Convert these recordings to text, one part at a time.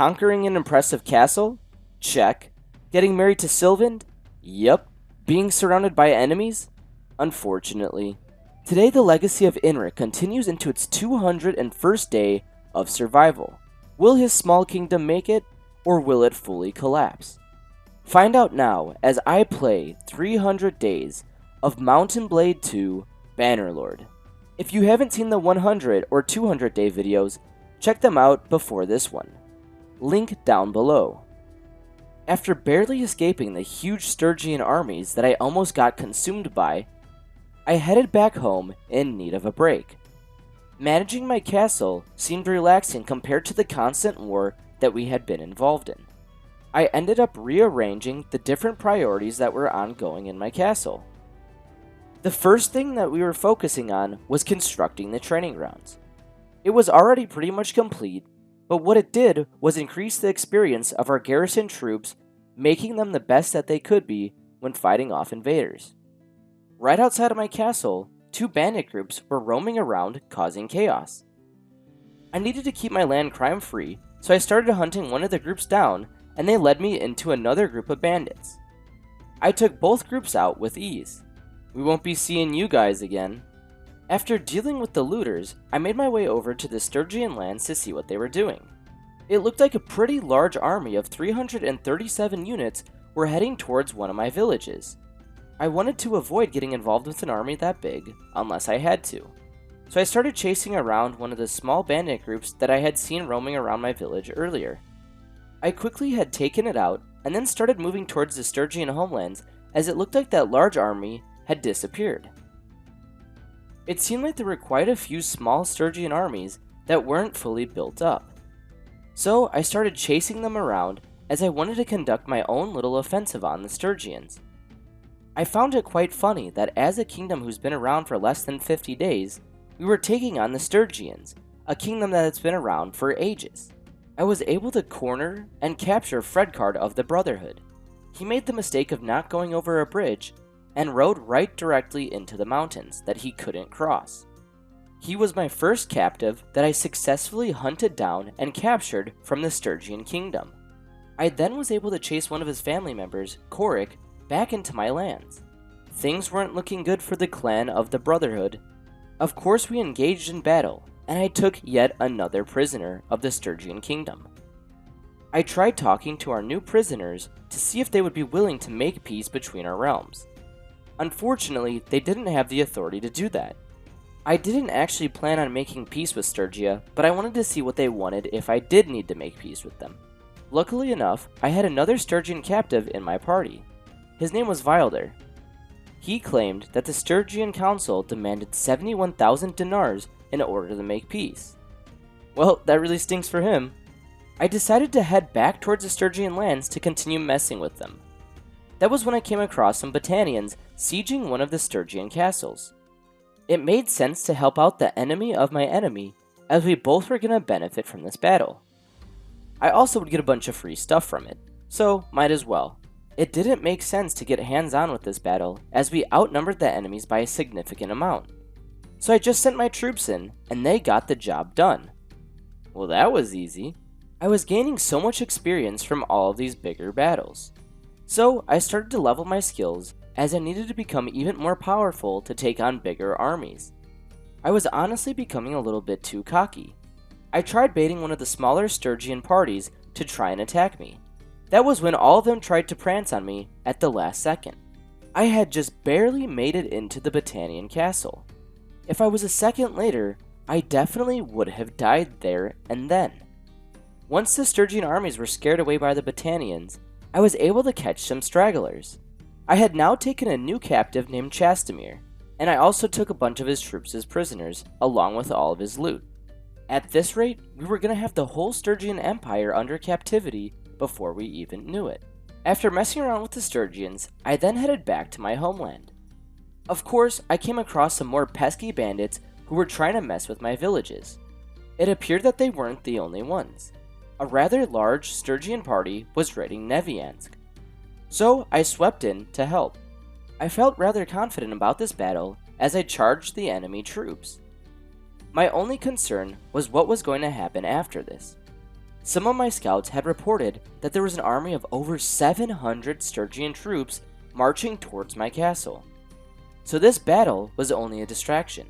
Conquering an impressive castle? Check. Getting married to Sylvan? Yep. Being surrounded by enemies? Unfortunately. Today the legacy of Inric continues into its 201st day of survival. Will his small kingdom make it, or will it fully collapse? Find out now as I play 300 Days of Mountain Blade 2 Bannerlord. If you haven't seen the 100 or 200 day videos, check them out before this one. Link down below. After barely escaping the huge Sturgian armies that I almost got consumed by, I headed back home in need of a break. Managing my castle seemed relaxing compared to the constant war that we had been involved in. I ended up rearranging the different priorities that were ongoing in my castle. The first thing that we were focusing on was constructing the training grounds. It was already pretty much complete, but what it did was increase the experience of our garrison troops, making them the best that they could be when fighting off invaders. Right outside of my castle, 2 bandit groups were roaming around causing chaos. I needed to keep my land crime free, so I started hunting one of the groups down, and they led me into another group of bandits. I took both groups out with ease. We won't be seeing you guys again. After dealing with the looters, I made my way over to the Sturgian lands to see what they were doing. It looked like a pretty large army of 337 units were heading towards one of my villages. I wanted to avoid getting involved with an army that big, unless I had to. So I started chasing around one of the small bandit groups that I had seen roaming around my village earlier. I quickly had taken it out, and then started moving towards the Sturgian homelands as it looked like that large army had disappeared. It seemed like there were quite a few small Sturgian armies that weren't fully built up. So I started chasing them around as I wanted to conduct my own little offensive on the Sturgians. I found it quite funny that as a kingdom who's been around for less than 50 days, we were taking on the Sturgians, a kingdom that has been around for ages. I was able to corner and capture Fredcard of the Brotherhood. He made the mistake of not going over a bridge and rode right directly into the mountains that he couldn't cross. He was my first captive that I successfully hunted down and captured from the Sturgian kingdom. I then was able to chase one of his family members, Coric, back into my lands. Things weren't looking good for the clan of the Brotherhood. Of course we engaged in battle, and I took yet another prisoner of the Sturgian kingdom. I tried talking to our new prisoners to see if they would be willing to make peace between our realms. Unfortunately, they didn't have the authority to do that. I didn't actually plan on making peace with Sturgia, but I wanted to see what they wanted if I did need to make peace with them. Luckily enough, I had another Sturgian captive in my party. His name was Wilder. He claimed that the Sturgian council demanded 71,000 dinars in order to make peace. Well, that really stinks for him. I decided to head back towards the Sturgian lands to continue messing with them. That was when I came across some Battanians sieging one of the Sturgian castles. It made sense to help out the enemy of my enemy, as we both were going to benefit from this battle. I also would get a bunch of free stuff from it, so might as well. It didn't make sense to get hands-on with this battle, as we outnumbered the enemies by a significant amount. So I just sent my troops in, and they got the job done. Well, that was easy. I was gaining so much experience from all of these bigger battles. So I started to level my skills, as I needed to become even more powerful to take on bigger armies. I was honestly becoming a little bit too cocky. I tried baiting one of the smaller Sturgian parties to try and attack me. That was when all of them tried to prance on me at the last second. I had just barely made it into the Battanian castle. If I was a second later, I definitely would have died there and then. Once the Sturgian armies were scared away by the Battanians, I was able to catch some stragglers. I had now taken a new captive named Chastamir, and I also took a bunch of his troops as prisoners, along with all of his loot. At this rate, we were going to have the whole Sturgian Empire under captivity before we even knew it. After messing around with the Sturgians, I then headed back to my homeland. Of course, I came across some more pesky bandits who were trying to mess with my villages. It appeared that they weren't the only ones. A rather large Sturgian party was raiding Neviansk. So I swept in to help. I felt rather confident about this battle as I charged the enemy troops. My only concern was what was going to happen after this. Some of my scouts had reported that there was an army of over 700 Sturgian troops marching towards my castle. So this battle was only a distraction.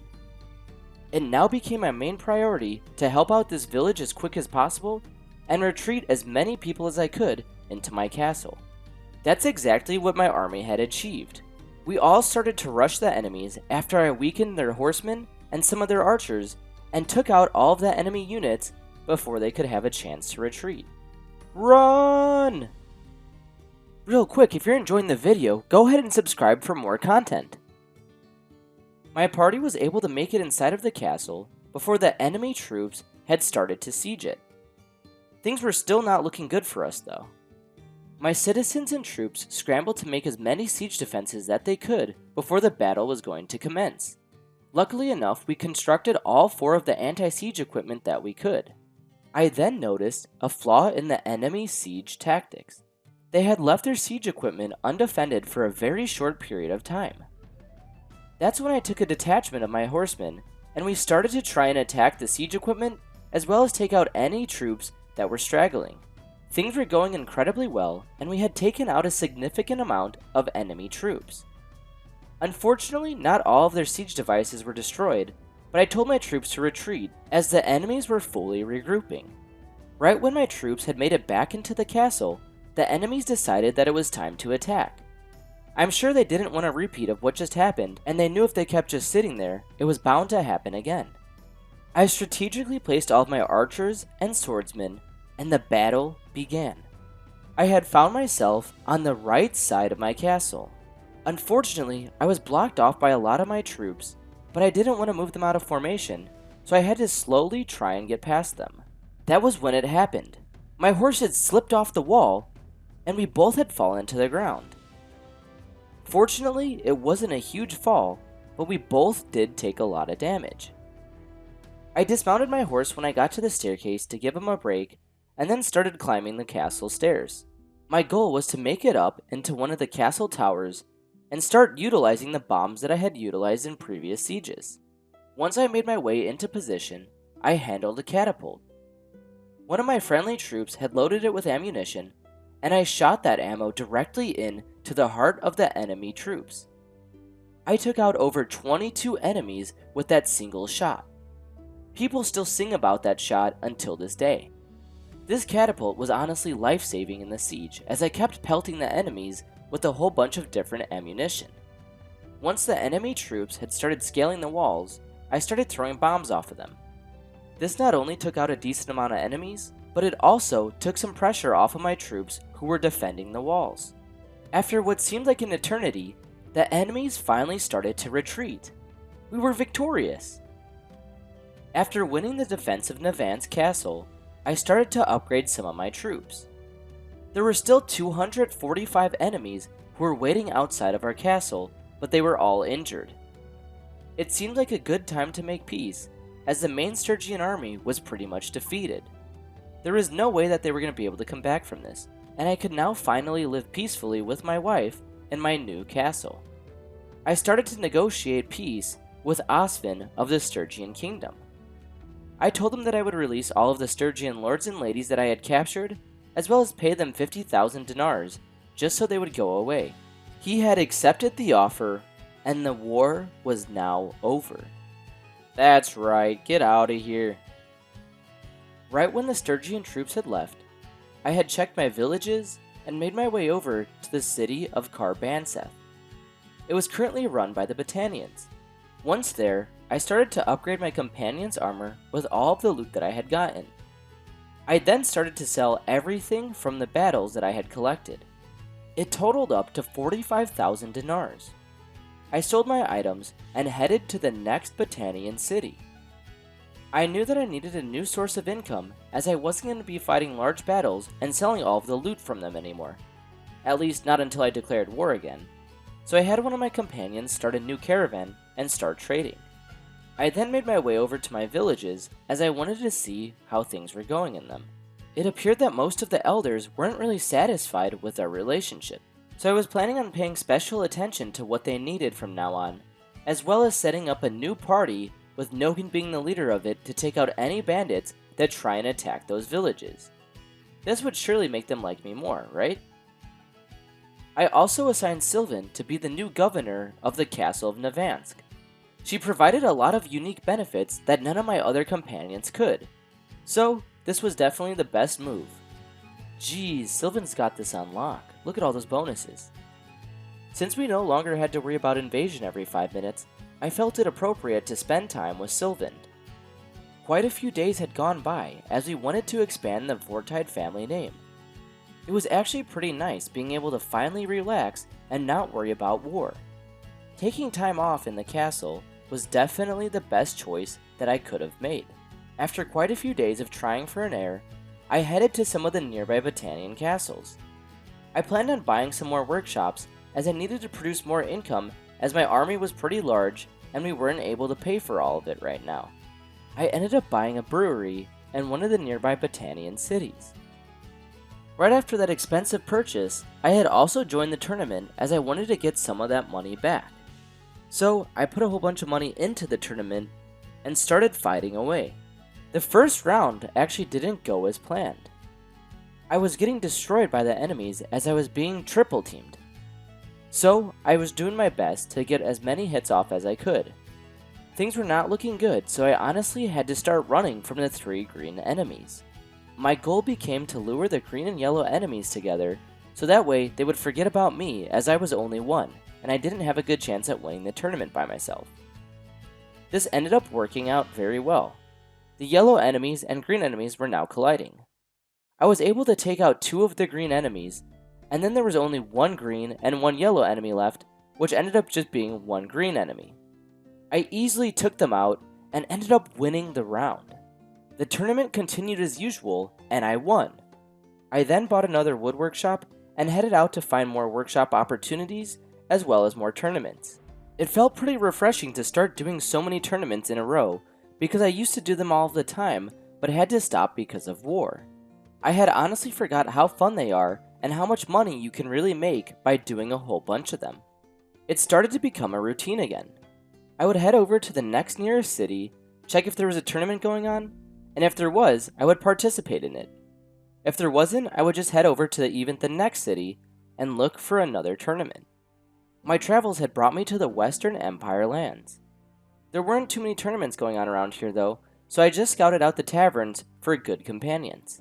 It now became my main priority to help out this village as quick as possible and retreat as many people as I could into my castle. That's exactly what my army had achieved. We all started to rush the enemies after I weakened their horsemen and some of their archers and took out all of the enemy units before they could have a chance to retreat. Run! Real quick, if you're enjoying the video, go ahead and subscribe for more content. My party was able to make it inside of the castle before the enemy troops had started to siege it. Things were still not looking good for us though. My citizens and troops scrambled to make as many siege defenses that they could before the battle was going to commence. Luckily enough, we constructed all 4 of the anti-siege equipment that we could. I then noticed a flaw in the enemy siege tactics. They had left their siege equipment undefended for a very short period of time. That's when I took a detachment of my horsemen, and we started to try and attack the siege equipment as well as take out any troops that were straggling. Things were going incredibly well, and we had taken out a significant amount of enemy troops. Unfortunately, not all of their siege devices were destroyed, but I told my troops to retreat as the enemies were fully regrouping. Right when my troops had made it back into the castle, the enemies decided that it was time to attack. I'm sure they didn't want a repeat of what just happened, and they knew if they kept just sitting there, it was bound to happen again. I strategically placed all of my archers and swordsmen, and the battle began. I had found myself on the right side of my castle. Unfortunately, I was blocked off by a lot of my troops, but I didn't want to move them out of formation, so I had to slowly try and get past them. That was when it happened. My horse had slipped off the wall, and we both had fallen to the ground. Fortunately, it wasn't a huge fall, but we both did take a lot of damage. I dismounted my horse when I got to the staircase to give him a break, and then started climbing the castle stairs. My goal was to make it up into one of the castle towers and start utilizing the bombs that I had utilized in previous sieges. Once I made my way into position, I handled a catapult. One of my friendly troops had loaded it with ammunition, and I shot that ammo directly in to the heart of the enemy troops. I took out over 22 enemies with that single shot. People still sing about that shot until this day. This catapult was honestly life-saving in the siege, as I kept pelting the enemies with a whole bunch of different ammunition. Once the enemy troops had started scaling the walls, I started throwing bombs off of them. This not only took out a decent amount of enemies, but it also took some pressure off of my troops who were defending the walls. After what seemed like an eternity, the enemies finally started to retreat. We were victorious. After winning the defense of Navant's castle, I started to upgrade some of my troops. There were still 245 enemies who were waiting outside of our castle, but they were all injured. It seemed like a good time to make peace, as the main Sturgian army was pretty much defeated. There was no way that they were going to be able to come back from this, and I could now finally live peacefully with my wife in my new castle. I started to negotiate peace with Osvin of the Sturgian kingdom. I told him that I would release all of the Sturgian lords and ladies that I had captured, as well as pay them 50,000 dinars, just so they would go away. He had accepted the offer, and the war was now over. That's right, get out of here. Right when the Sturgian troops had left, I had checked my villages and made my way over to the city of Carbanseth. It was currently run by the Battanians. Once there, I started to upgrade my companion's armor with all of the loot that I had gotten. I then started to sell everything from the battles that I had collected. It totaled up to 45,000 dinars. I sold my items and headed to the next Battanian city. I knew that I needed a new source of income, as I wasn't going to be fighting large battles and selling all of the loot from them anymore. At least not until I declared war again. So I had one of my companions start a new caravan and start trading. I then made my way over to my villages as I wanted to see how things were going in them. It appeared that most of the elders weren't really satisfied with our relationship, so I was planning on paying special attention to what they needed from now on, as well as setting up a new party with Nogan being the leader of it to take out any bandits that try and attack those villages. This would surely make them like me more, right? I also assigned Sylvan to be the new governor of the castle of Navansk. She provided a lot of unique benefits that none of my other companions could. So, this was definitely the best move. Geez, Sylvan's got this on lock. Look at all those bonuses. Since we no longer had to worry about invasion every 5 minutes, I felt it appropriate to spend time with Sylvan. Quite a few days had gone by as we wanted to expand the Vortide family name. It was actually pretty nice being able to finally relax and not worry about war. Taking time off in the castle was definitely the best choice that I could have made. After quite a few days of trying for an heir, I headed to some of the nearby Battanian castles. I planned on buying some more workshops as I needed to produce more income as my army was pretty large and we weren't able to pay for all of it right now. I ended up buying a brewery in one of the nearby Battanian cities. Right after that expensive purchase, I had also joined the tournament as I wanted to get some of that money back. So I put a whole bunch of money into the tournament and started fighting away. The first round actually didn't go as planned. I was getting destroyed by the enemies as I was being triple teamed. So I was doing my best to get as many hits off as I could. Things were not looking good, so I honestly had to start running from the 3 green enemies. My goal became to lure the green and yellow enemies together, so that way they would forget about me as I was only 1, and I didn't have a good chance at winning the tournament by myself. This ended up working out very well. The yellow enemies and green enemies were now colliding. I was able to take out 2 of the green enemies, and then there was only 1 green and 1 yellow enemy left, which ended up just being 1 green enemy. I easily took them out and ended up winning the round. The tournament continued as usual, and I won. I then bought another wood workshop and headed out to find more workshop opportunities as well as more tournaments. It felt pretty refreshing to start doing so many tournaments in a row because I used to do them all the time but had to stop because of war. I had honestly forgot how fun they are and how much money you can really make by doing a whole bunch of them. It started to become a routine again. I would head over to the next nearest city, check if there was a tournament going on, and if there was, I would participate in it. If there wasn't, I would just head over to even the next city and look for another tournament. My travels had brought me to the Western Empire lands. There weren't too many tournaments going on around here though, so I just scouted out the taverns for good companions.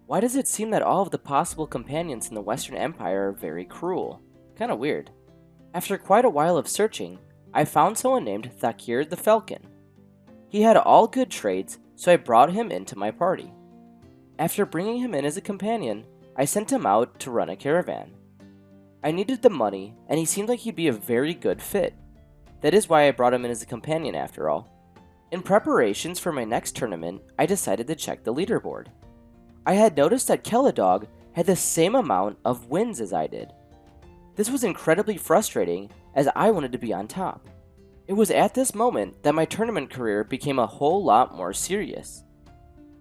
Why does it seem that all of the possible companions in the Western Empire are very cruel? Kinda weird. After quite a while of searching, I found someone named Thakir the Falcon. He had all good traits, so I brought him into my party. After bringing him in as a companion, I sent him out to run a caravan. I needed the money, and he seemed like he'd be a very good fit. That is why I brought him in as a companion after all. In preparations for my next tournament, I decided to check the leaderboard. I had noticed that Kelladog had the same amount of wins as I did. This was incredibly frustrating as I wanted to be on top. It was at this moment that my tournament career became a whole lot more serious.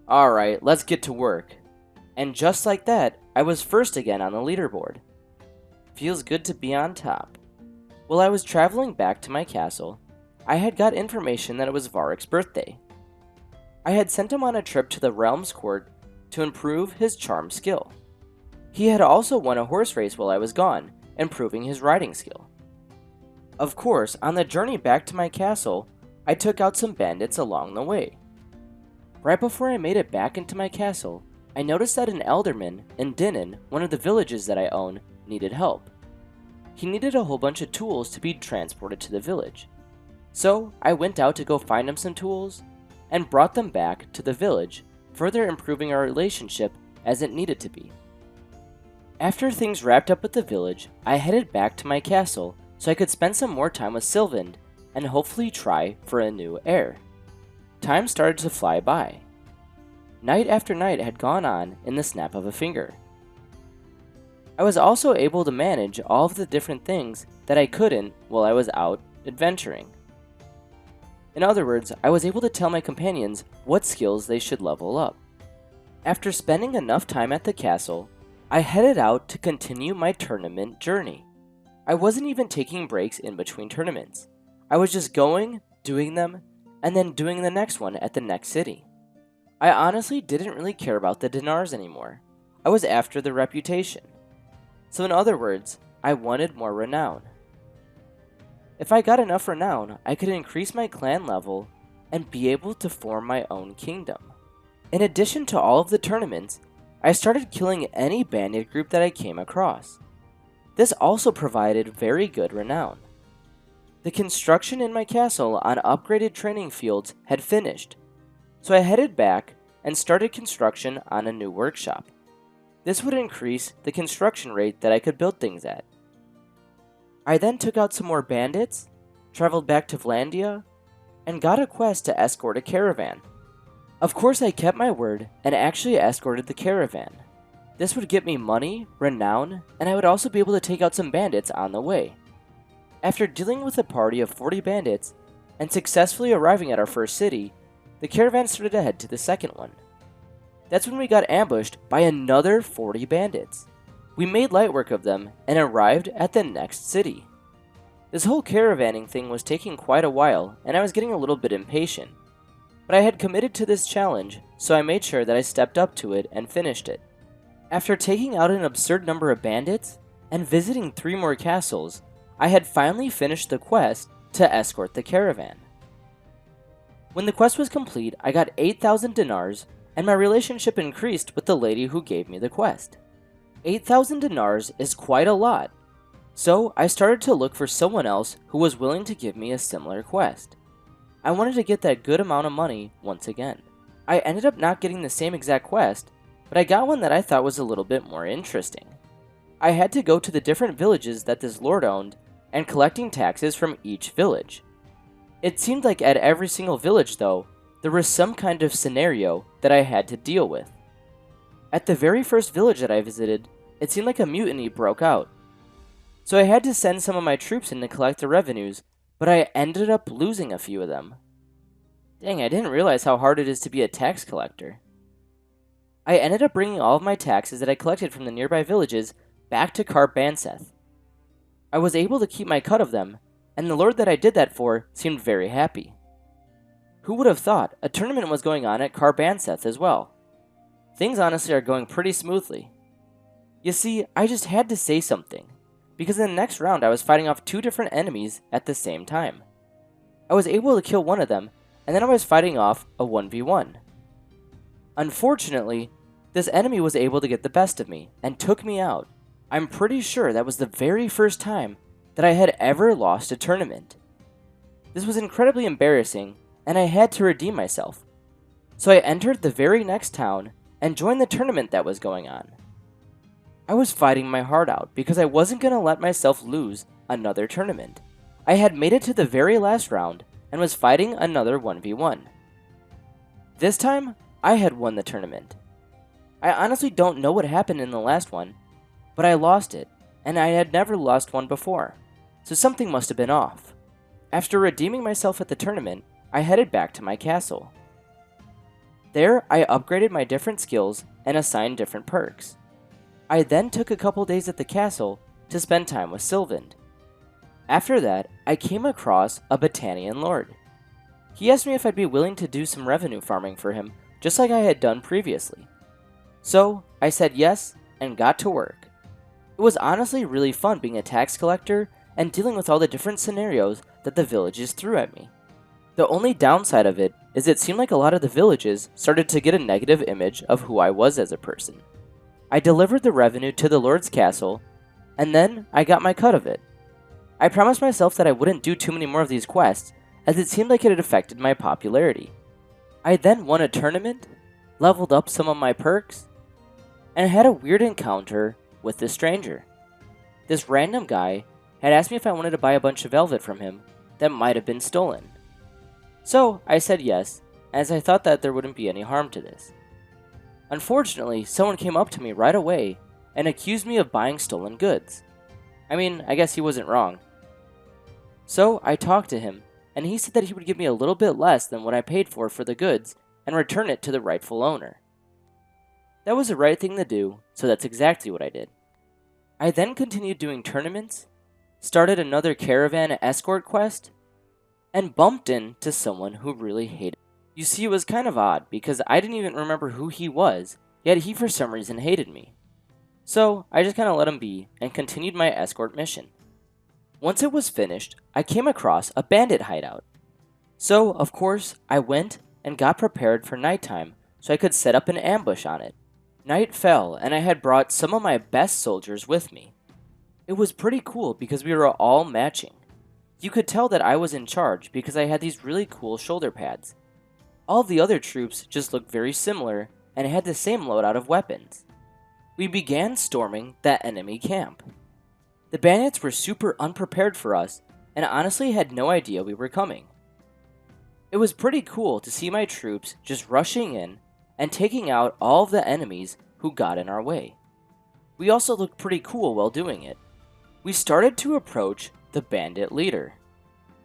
Alright, let's get to work. And just like that, I was first again on the leaderboard. Feels good to be on top. While I was traveling back to my castle, I had got information that it was Varric's birthday. I had sent him on a trip to the Realm's Court to improve his charm skill. He had also won a horse race while I was gone, improving his riding skill. Of course, on the journey back to my castle, I took out some bandits along the way. Right before I made it back into my castle, I noticed that an elderman in Dinnan, one of the villages that I own, needed help. He needed a whole bunch of tools to be transported to the village. So I went out to go find him some tools and brought them back to the village, further improving our relationship as it needed to be. After things wrapped up at the village, I headed back to my castle so I could spend some more time with Sylvan and hopefully try for a new heir. Time started to fly by. Night after night had gone on in the snap of a finger. I was also able to manage all of the different things that I couldn't while I was out adventuring. In other words, I was able to tell my companions what skills they should level up. After spending enough time at the castle, I headed out to continue my tournament journey. I wasn't even taking breaks in between tournaments. I was just going, doing them, and then doing the next one at the next city. I honestly didn't really care about the dinars anymore. I was after the reputation. So in other words, I wanted more renown. If I got enough renown, I could increase my clan level and be able to form my own kingdom. In addition to all of the tournaments, I started killing any bandit group that I came across. This also provided very good renown. The construction in my castle on upgraded training fields had finished, so I headed back and started construction on a new workshop. This would increase the construction rate that I could build things at. I then took out some more bandits, traveled back to Vlandia, and got a quest to escort a caravan. Of course, I kept my word and actually escorted the caravan. This would get me money, renown, and I would also be able to take out some bandits on the way. After dealing with a party of 40 bandits and successfully arriving at our first city, the caravan started to head to the second one. That's when we got ambushed by another 40 bandits. We made light work of them and arrived at the next city. This whole caravanning thing was taking quite a while and I was getting a little bit impatient. But I had committed to this challenge, so I made sure that I stepped up to it and finished it. After taking out an absurd number of bandits and visiting 3 more castles, I had finally finished the quest to escort the caravan. When the quest was complete, I got 8,000 dinars, and my relationship increased with the lady who gave me the quest. 8,000 dinars is quite a lot, so I started to look for someone else who was willing to give me a similar quest. I wanted to get that good amount of money once again. I ended up not getting the same exact quest, but I got one that I thought was a little bit more interesting. I had to go to the different villages that this lord owned and collecting taxes from each village. It seemed like at every single village, though, there was some kind of scenario that I had to deal with. At the very first village that I visited, it seemed like a mutiny broke out. So I had to send some of my troops in to collect the revenues, but I ended up losing a few of them. Dang, I didn't realize how hard it is to be a tax collector. I ended up bringing all of my taxes that I collected from the nearby villages back to Calradia. I was able to keep my cut of them, and the lord that I did that for seemed very happy. Who would have thought a tournament was going on at Calradia as well? Things honestly are going pretty smoothly. You see, I just had to say something, because in the next round I was fighting off 2 different enemies at the same time. I was able to kill one of them, and then I was fighting off a 1v1. Unfortunately, this enemy was able to get the best of me and took me out. I'm pretty sure that was the very first time that I had ever lost a tournament. This was incredibly embarrassing, and I had to redeem myself. So I entered the very next town and joined the tournament that was going on. I was fighting my heart out because I wasn't going to let myself lose another tournament. I had made it to the very last round and was fighting another 1v1. This time, I had won the tournament. I honestly don't know what happened in the last one, but I lost it, and I had never lost one before, so something must have been off. After redeeming myself at the tournament, I headed back to my castle. There, I upgraded my different skills and assigned different perks. I then took a couple days at the castle to spend time with Sylvand. After that, I came across a Bannerlord lord. He asked me if I'd be willing to do some revenue farming for him, just like I had done previously. So, I said yes and got to work. It was honestly really fun being a tax collector and dealing with all the different scenarios that the villages threw at me. The only downside of it is it seemed like a lot of the villages started to get a negative image of who I was as a person. I delivered the revenue to the Lord's castle, and then I got my cut of it. I promised myself that I wouldn't do too many more of these quests, as it seemed like it had affected my popularity. I then won a tournament, leveled up some of my perks, and had a weird encounter with this stranger. This random guy had asked me if I wanted to buy a bunch of velvet from him that might have been stolen. So I said yes, as I thought that there wouldn't be any harm to this. Unfortunately, someone came up to me right away and accused me of buying stolen goods. I mean, I guess he wasn't wrong. So I talked to him, and he said that he would give me a little bit less than what I paid for the goods and return it to the rightful owner. That was the right thing to do, so that's exactly what I did. I then continued doing tournaments, started another caravan escort quest, and bumped into someone who really hated me. You see, it was kind of odd because I didn't even remember who he was, yet he for some reason hated me. So I just kind of let him be and continued my escort mission. Once it was finished, I came across a bandit hideout. So, of course, I went and got prepared for nighttime so I could set up an ambush on it. Night fell and I had brought some of my best soldiers with me. It was pretty cool because we were all matching. You could tell that I was in charge because I had these really cool shoulder pads. All of the other troops just looked very similar and had the same loadout of weapons. We began storming that enemy camp. The bandits were super unprepared for us and honestly had no idea we were coming. It was pretty cool to see my troops just rushing in and taking out all of the enemies who got in our way. We also looked pretty cool while doing it. We started to approach the bandit leader.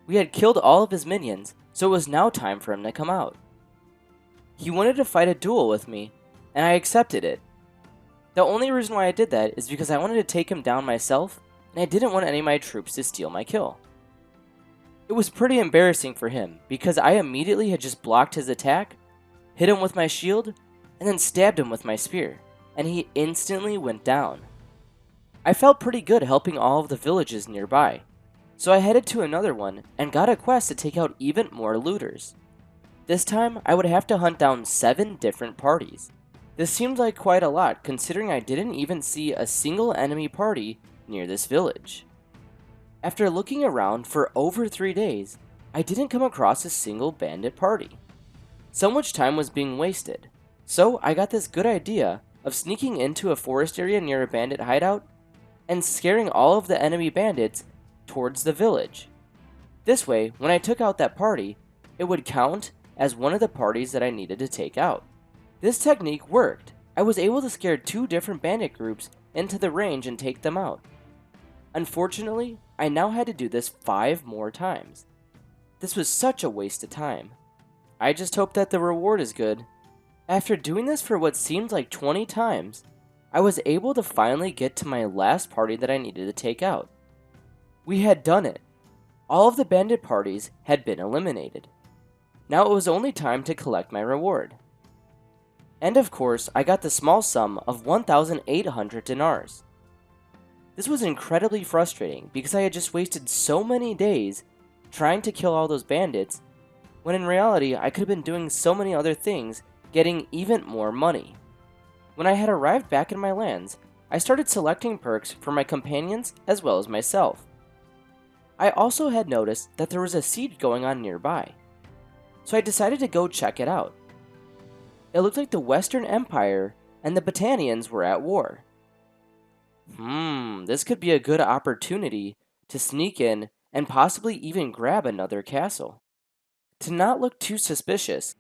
We had killed all of his minions, so it was now time for him to come out. He wanted to fight a duel with me, and I accepted it. The only reason why I did that is because I wanted to take him down myself, and I didn't want any of my troops to steal my kill. It was pretty embarrassing for him, because I immediately had just blocked his attack, hit him with my shield, and then stabbed him with my spear, and he instantly went down. I felt pretty good helping all of the villages nearby, so I headed to another one and got a quest to take out even more looters. This time, I would have to hunt down 7 different parties. This seemed like quite a lot considering I didn't even see a single enemy party near this village. After looking around for over 3 days, I didn't come across a single bandit party. So much time was being wasted, so I got this good idea of sneaking into a forest area near a bandit hideout and scaring all of the enemy bandits towards the village. This way, when I took out that party, it would count as one of the parties that I needed to take out. This technique worked. I was able to scare 2 different bandit groups into the range and take them out. Unfortunately, I now had to do this 5 more times. This was such a waste of time. I just hope that the reward is good. After doing this for what seemed like 20 times, I was able to finally get to my last party that I needed to take out. We had done it. All of the bandit parties had been eliminated. Now it was only time to collect my reward. And of course, I got the small sum of 1,800 dinars. This was incredibly frustrating because I had just wasted so many days trying to kill all those bandits, when in reality I could have been doing so many other things, getting even more money. When I had arrived back in my lands, I started selecting perks for my companions as well as myself. I also had noticed that there was a siege going on nearby, so I decided to go check it out. It looked like the Western Empire and the Battanians were at war. This could be a good opportunity to sneak in and possibly even grab another castle. To not look too suspicious,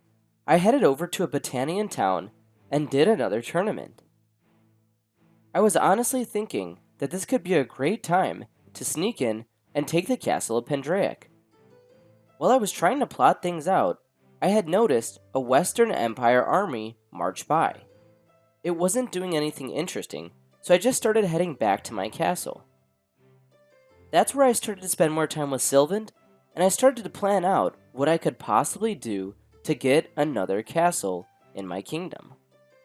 I headed over to a Battanian town and did another tournament. I was honestly thinking that this could be a great time to sneak in and take the castle of Pendraic. While I was trying to plot things out, I had noticed a Western Empire army march by. It wasn't doing anything interesting, so I just started heading back to my castle. That's where I started to spend more time with Sylvan, and I started to plan out what I could possibly do to get another castle in my kingdom.